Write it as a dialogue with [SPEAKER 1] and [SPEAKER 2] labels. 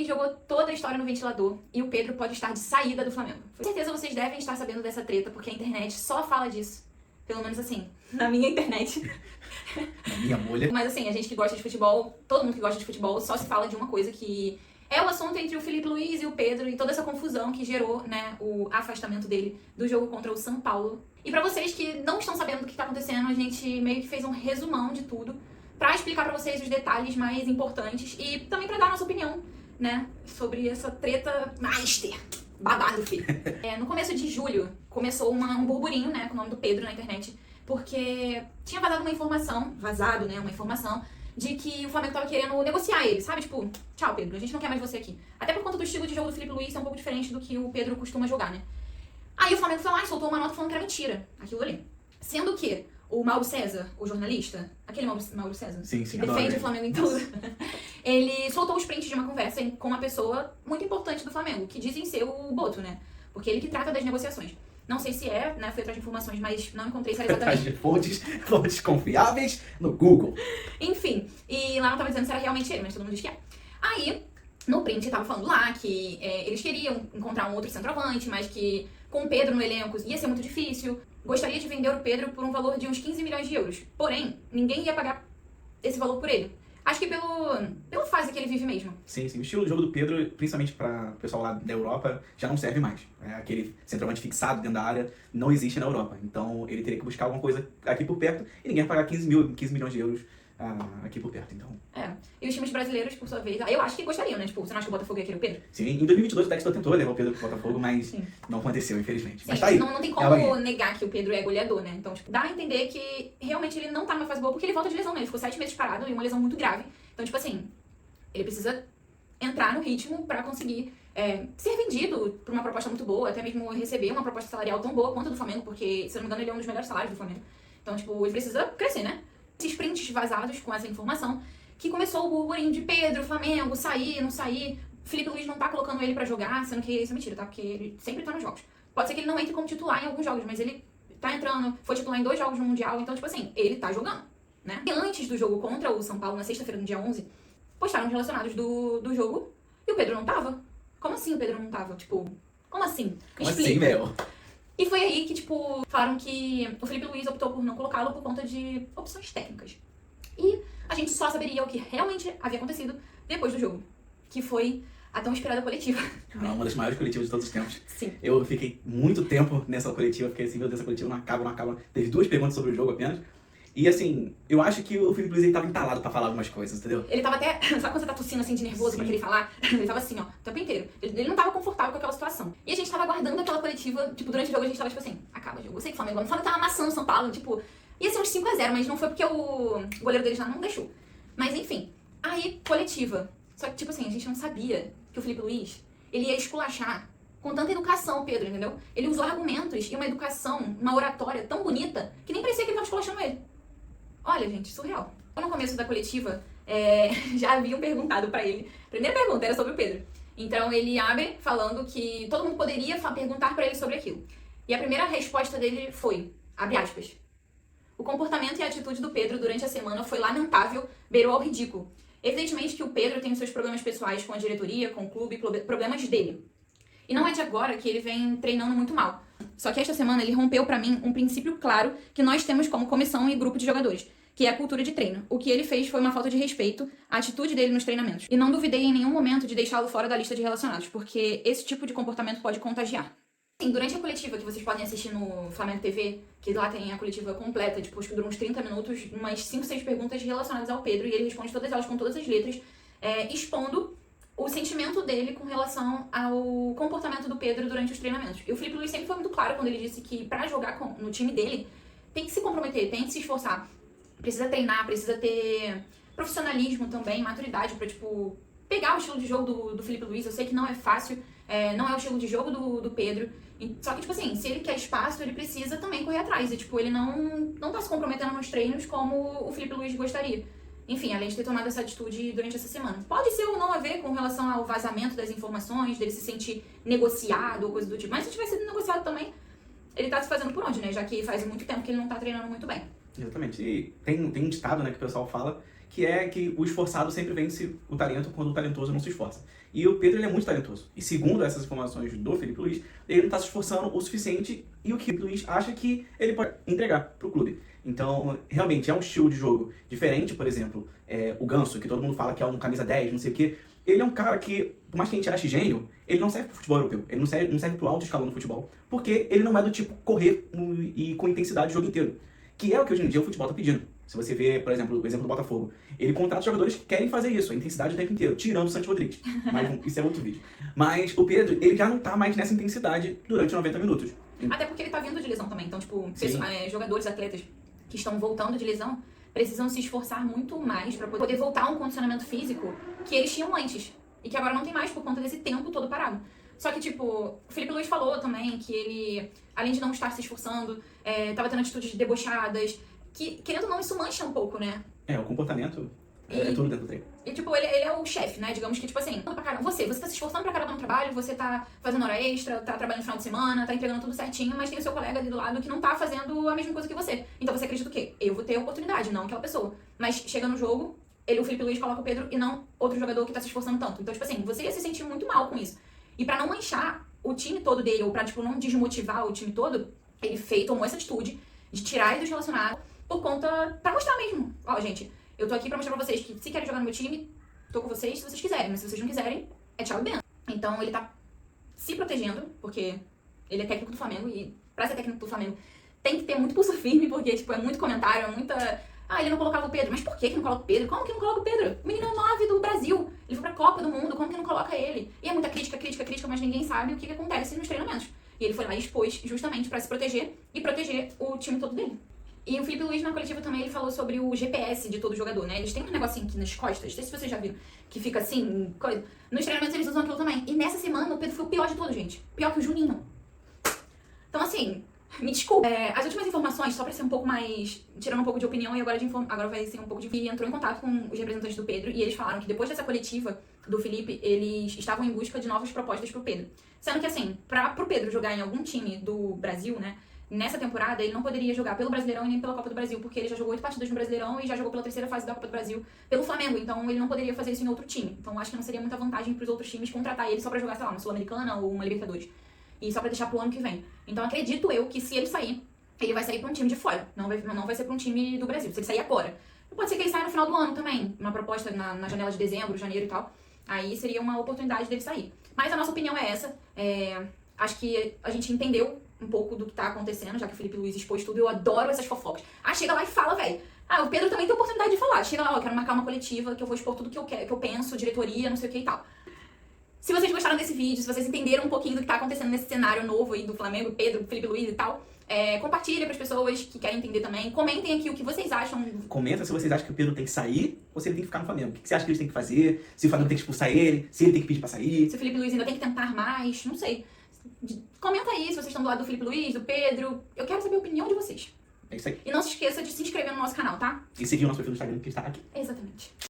[SPEAKER 1] jogou toda a história no ventilador e o Pedro pode estar de saída do Flamengo. Com certeza vocês devem estar sabendo dessa treta, porque a internet só fala disso. Pelo menos assim, na minha internet.
[SPEAKER 2] Na minha bolha.
[SPEAKER 1] Mas assim, a gente que gosta de futebol, todo mundo que gosta de futebol, só se fala de uma coisa que é o assunto entre o Felipe Luiz e o Pedro e toda essa confusão que gerou, né, o afastamento dele do jogo contra o São Paulo. E pra vocês que não estão sabendo do que tá acontecendo, a gente meio que fez um resumão de tudo pra explicar pra vocês os detalhes mais importantes e também pra dar a nossa opinião, né, sobre essa treta master. Babado, filho. No começo de julho, começou um burburinho, né, com o nome do Pedro na internet, porque tinha vazado uma informação, uma informação de que o Flamengo tava querendo negociar ele, sabe? Tipo, tchau, Pedro, a gente não quer mais você aqui. Até por conta do estilo de jogo do Felipe Luiz, é um pouco diferente do que o Pedro costuma jogar, né? Aí o Flamengo foi lá e soltou uma nota falando que era mentira, aquilo ali. Sendo que o Mauro César, o jornalista, aquele Mauro César,
[SPEAKER 2] Sim,
[SPEAKER 1] que defende o Flamengo em tudo, ele soltou os prints de uma conversa com uma pessoa muito importante do Flamengo, que dizem ser o Boto, né? Porque ele que trata das negociações. Não sei se é, né? Fui atrás de informações, mas não encontrei se era exatamente.
[SPEAKER 2] Fontes confiáveis no Google.
[SPEAKER 1] Enfim, e lá não tava dizendo se era realmente ele, mas todo mundo diz que é. Aí, no print, tava falando lá que eles queriam encontrar um outro centroavante, mas que com o Pedro no elenco ia ser muito difícil. Gostaria de vender o Pedro por um valor de uns 15 milhões de euros. Porém, ninguém ia pagar esse valor por ele. Acho que pela fase que ele vive mesmo.
[SPEAKER 2] Sim. O estilo de jogo do Pedro, principalmente para o pessoal lá da Europa, já não serve mais. Aquele centroavante fixado dentro da área não existe na Europa. Então ele teria que buscar alguma coisa aqui por perto e ninguém vai pagar 15 milhões de euros aqui por perto. Então...
[SPEAKER 1] E os times brasileiros, por sua vez, eu acho que gostariam, né? Tipo, você não acha que o Botafogo ia querer o Pedro?
[SPEAKER 2] Sim, em 2022 o Textor tentou levar o Pedro pro Botafogo, mas não aconteceu, infelizmente.
[SPEAKER 1] Sim,
[SPEAKER 2] mas tá aí.
[SPEAKER 1] Não tem como negar que o Pedro é goleador, né? Então, tipo, dá a entender que realmente ele não tá numa fase boa porque ele volta de lesão, né? Ele ficou 7 meses parado e uma lesão muito grave. Então, tipo assim, ele precisa entrar no ritmo pra conseguir ser vendido por uma proposta muito boa, até mesmo receber uma proposta salarial tão boa quanto a do Flamengo, porque, se eu não me engano, ele é um dos melhores salários do Flamengo. Então, tipo, ele precisa crescer, né? Esses prints vazados com essa informação, que começou o burburinho de Pedro, Flamengo, sair, não sair. Felipe Luiz não tá colocando ele pra jogar, sendo que isso é mentira, tá? Porque ele sempre tá nos jogos. Pode ser que ele não entre como titular em alguns jogos, mas ele tá entrando, foi titular em 2 jogos no Mundial, então, tipo assim, ele tá jogando, né? E antes do jogo contra o São Paulo, na sexta-feira, no dia 11, postaram os relacionados do jogo e o Pedro não tava. Como assim o Pedro não tava? Tipo, como assim?
[SPEAKER 2] Como
[SPEAKER 1] Explica.
[SPEAKER 2] assim, meu?
[SPEAKER 1] E foi aí que, tipo, falaram que o Felipe Luiz optou por não colocá-lo por conta de opções técnicas. E a gente só saberia o que realmente havia acontecido depois do jogo, que foi a tão esperada coletiva.
[SPEAKER 2] Uma das maiores coletivas de todos os tempos.
[SPEAKER 1] Sim.
[SPEAKER 2] Eu fiquei muito tempo nessa coletiva, fiquei assim, meu Deus, essa coletiva não acaba. Teve 2 perguntas sobre o jogo apenas. E assim, eu acho que o Felipe Luiz ele tava entalado pra falar algumas coisas, entendeu?
[SPEAKER 1] Ele tava até, sabe quando você tá tossindo assim de nervoso pra querer falar? Ele tava assim, ó, o tempo inteiro. Ele não tava confortável com aquela situação. E a gente tava aguardando aquela coletiva, tipo, durante o jogo a gente tava tipo assim, acaba o jogo. Eu sei que o Flamengo tava amassando o São Paulo, tipo, ia ser uns 5-0, mas não foi porque o goleiro deles lá não deixou. Mas enfim, aí, coletiva. Só que, tipo assim, a gente não sabia que o Felipe Luiz, ele ia esculachar com tanta educação, Pedro, entendeu? Ele usou argumentos e uma educação, uma oratória tão bonita, que nem parecia que ele tava esculachando ele. Olha, gente, surreal. No começo da coletiva, já haviam perguntado pra ele. A primeira pergunta era sobre o Pedro. Então ele abre falando que todo mundo poderia perguntar pra ele sobre aquilo. E a primeira resposta dele foi, abre aspas, o comportamento e a atitude do Pedro durante a semana foi lamentável, beirou ao ridículo. Evidentemente que o Pedro tem os seus problemas pessoais com a diretoria, com o clube, problemas dele. E não é de agora que ele vem treinando muito mal. Só que esta semana ele rompeu pra mim um princípio claro que nós temos como comissão e grupo de jogadores, que é a cultura de treino. O que ele fez foi uma falta de respeito à atitude dele nos treinamentos. E não duvidei em nenhum momento de deixá-lo fora da lista de relacionados, porque esse tipo de comportamento pode contagiar. Sim, durante a coletiva que vocês podem assistir no Flamengo TV, que lá tem a coletiva completa, tipo, acho que dura uns 30 minutos, umas 5, 6 perguntas relacionadas ao Pedro, e ele responde todas elas com todas as letras, expondo o sentimento dele com relação ao comportamento do Pedro durante os treinamentos. E o Felipe Luiz sempre foi muito claro quando ele disse que pra jogar no time dele, tem que se comprometer, tem que se esforçar. Precisa treinar, precisa ter profissionalismo também, maturidade pra, tipo, pegar o estilo de jogo do Felipe Luiz. Eu sei que não é fácil, não é o estilo de jogo do Pedro. Só que, tipo assim, se ele quer espaço, ele precisa também correr atrás. E, tipo, ele não tá se comprometendo nos treinos como o Felipe Luiz gostaria. Enfim, além de ter tomado essa atitude durante essa semana. Pode ser ou não a ver com relação ao vazamento das informações, dele se sentir negociado ou coisa do tipo. Mas se tivesse sido negociado também, ele tá se fazendo por onde, né? Já que faz muito tempo que ele não tá treinando muito bem.
[SPEAKER 2] Exatamente. E tem um ditado, né, que o pessoal fala que é que o esforçado sempre vence o talento quando o talentoso não se esforça. E o Pedro, ele é muito talentoso. E segundo essas informações do Felipe Luiz, ele não está se esforçando o suficiente e o que o Felipe Luiz acha que ele pode entregar pro clube. Então, realmente, é um estilo de jogo diferente, por exemplo, o Ganso, que todo mundo fala que é um camisa 10, não sei o quê. Ele é um cara que, por mais que a gente ache gênio, ele não serve pro futebol europeu. Ele não serve pro alto escalão do futebol. Porque ele não é do tipo correr e com intensidade o jogo inteiro. Que é o que hoje em dia o futebol tá pedindo. Se você vê, por exemplo, o exemplo do Botafogo. Ele contrata jogadores que querem fazer isso, a intensidade o tempo inteiro, tirando o Santos Rodrigues. Mas isso é outro vídeo. Mas o Pedro, ele já não tá mais nessa intensidade durante 90 minutos.
[SPEAKER 1] Até porque ele tá vindo de lesão também. Então, tipo, jogadores, atletas que estão voltando de lesão precisam se esforçar muito mais pra poder voltar a um condicionamento físico que eles tinham antes. E que agora não tem mais por conta desse tempo todo parado. Só que, tipo, o Felipe Luiz falou também que ele, além de não estar se esforçando, tava tendo atitudes debochadas, que, querendo ou não, isso mancha um pouco, né?
[SPEAKER 2] O comportamento é tudo dentro do treino.
[SPEAKER 1] E, tipo, ele é o chefe, né? Digamos que, tipo assim, você tá se esforçando pra caramba no trabalho, você tá fazendo hora extra, tá trabalhando no final de semana, tá entregando tudo certinho, mas tem o seu colega ali do lado que não tá fazendo a mesma coisa que você. Então você acredita o quê? Eu vou ter a oportunidade, não aquela pessoa. Mas chega no jogo, o Felipe Luiz coloca o Pedro e não outro jogador que tá se esforçando tanto. Então, tipo assim, você ia se sentir muito mal com isso. E pra não manchar o time todo dele, ou pra, tipo, não desmotivar o time todo, ele tomou essa atitude de tirar ele dos relacionados por conta, pra mostrar mesmo. Ó, gente, eu tô aqui pra mostrar pra vocês que se querem jogar no meu time, tô com vocês se vocês quiserem, mas se vocês não quiserem, é tchau e benção. Então ele tá se protegendo, porque ele é técnico do Flamengo, e pra ser técnico do Flamengo tem que ter muito pulso firme, porque, tipo, é muito comentário, é muita... ele não colocava o Pedro. Mas por que não coloca o Pedro? Como que não coloca o Pedro? O menino é o 9 do Brasil. Ele foi pra Copa do Mundo, como que não coloca ele? E é muita crítica, mas ninguém sabe o que acontece nos treinamentos. E ele foi lá e expôs justamente pra se proteger e proteger o time todo dele. E o Felipe Luiz, na coletiva também, ele falou sobre o GPS de todo jogador, né? Eles têm um negocinho aqui nas costas, não sei se vocês já viram, que fica assim, coisa. Nos treinamentos eles usam aquilo também. E nessa semana o Pedro foi o pior de todos, gente. Pior que o Juninho. Então, assim, me desculpa. As últimas informações, só pra ser um pouco mais... tirando um pouco de opinião, e agora vai ser um pouco de... Ele entrou em contato com os representantes do Pedro, e eles falaram que depois dessa coletiva do Felipe, eles estavam em busca de novas propostas pro Pedro. Sendo que, assim, pro Pedro jogar em algum time do Brasil, né? Nessa temporada, ele não poderia jogar pelo Brasileirão e nem pela Copa do Brasil, porque ele já jogou 8 partidas no Brasileirão e já jogou pela terceira fase da Copa do Brasil pelo Flamengo, então ele não poderia fazer isso em outro time. Então acho que não seria muita vantagem pros outros times contratar ele só pra jogar, sei lá, uma Sul-Americana ou uma Libertadores. E só pra deixar pro ano que vem. Então acredito eu que se ele sair, ele vai sair pra um time de fora, não vai ser pra um time do Brasil, se ele sair agora. Pode ser que ele saia no final do ano também, uma proposta na janela de dezembro, janeiro e tal. Aí seria uma oportunidade dele sair. Mas a nossa opinião é essa. Acho que a gente entendeu um pouco do que tá acontecendo, já que o Felipe Luiz expôs tudo. Eu adoro essas fofocas. Chega lá e fala, velho. O Pedro também tem oportunidade de falar. Chega lá, eu quero marcar uma coletiva, que eu vou expor tudo que eu penso, diretoria, não sei o que e tal. Se vocês gostaram desse vídeo, se vocês entenderam um pouquinho do que tá acontecendo nesse cenário novo aí do Flamengo, Pedro, Felipe Luiz e tal, compartilha pras pessoas que querem entender também. Comentem aqui o que vocês acham.
[SPEAKER 2] Comenta se vocês acham que o Pedro tem que sair ou se ele tem que ficar no Flamengo. O que você acha que eles têm que fazer? Se o Flamengo tem que expulsar ele, se ele tem que pedir pra sair.
[SPEAKER 1] Se o Felipe Luiz ainda tem que tentar mais, não sei. Comenta aí se vocês estão do lado do Felipe Luiz, do Pedro. Eu quero saber a opinião de vocês.
[SPEAKER 2] É isso aí.
[SPEAKER 1] E não se esqueça de se inscrever no nosso canal, tá?
[SPEAKER 2] E seguir o nosso perfil do Instagram que está aqui.
[SPEAKER 1] Exatamente.